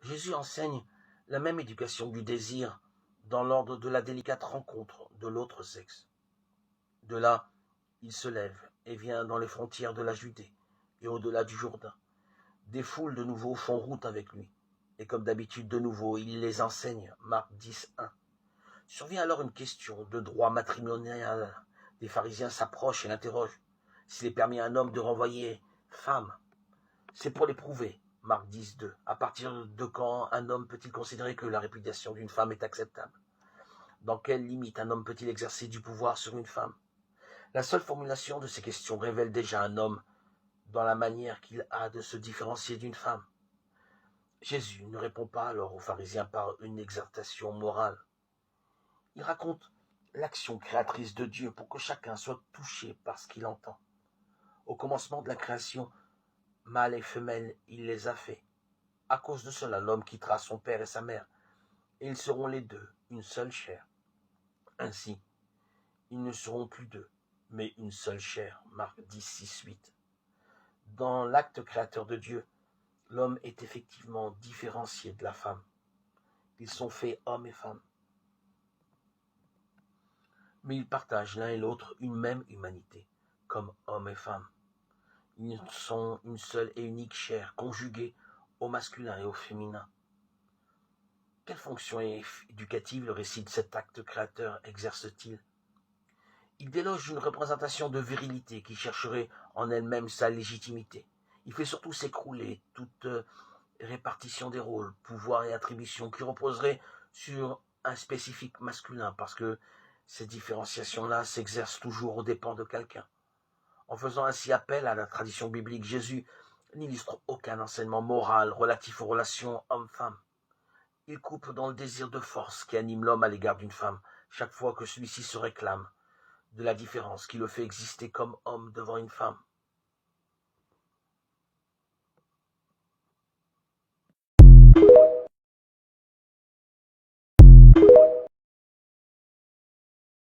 Jésus enseigne la même éducation du désir dans l'ordre de la délicate rencontre de l'autre sexe. De là, il se lève et vient dans les frontières de la Judée et au-delà du Jourdain. Des foules de nouveau font route avec lui. Et comme d'habitude, de nouveau, il les enseigne. Marc 10, 1. Survient alors une question de droit matrimonial. Les pharisiens s'approchent et l'interrogent. S'il est permis à un homme de renvoyer femme, c'est pour l'éprouver. Marc 10, 2. À partir de quand un homme peut-il considérer que la répudiation d'une femme est acceptable? Dans quelle limite un homme peut-il exercer du pouvoir sur une femme? La seule formulation de ces questions révèle déjà un homme dans la manière qu'il a de se différencier d'une femme. Jésus ne répond pas alors aux pharisiens par une exhortation morale. Il raconte l'action créatrice de Dieu pour que chacun soit touché par ce qu'il entend. Au commencement de la création, mâle et femelle, il les a faits. À cause de cela, l'homme quittera son père et sa mère, et ils seront les deux une seule chair. Ainsi, ils ne seront plus deux, mais une seule chair. Marc 10, 6, 8. Dans l'acte créateur de Dieu, l'homme est effectivement différencié de la femme. Ils sont faits hommes et femmes. Mais ils partagent l'un et l'autre une même humanité, comme hommes et femmes. Ils sont une seule et unique chair, conjuguée au masculin et au féminin. Quelle fonction éducative le récit de cet acte créateur exerce-t-il? Il déloge une représentation de virilité qui chercherait en elle-même sa légitimité. Il fait surtout s'écrouler toute répartition des rôles, pouvoirs et attributions qui reposeraient sur un spécifique masculin, parce que ces différenciations-là s'exercent toujours aux dépens de quelqu'un. En faisant ainsi appel à la tradition biblique, Jésus n'illustre aucun enseignement moral relatif aux relations homme-femme. Il coupe dans le désir de force qui anime l'homme à l'égard d'une femme, chaque fois que celui-ci se réclame de la différence qui le fait exister comme homme devant une femme.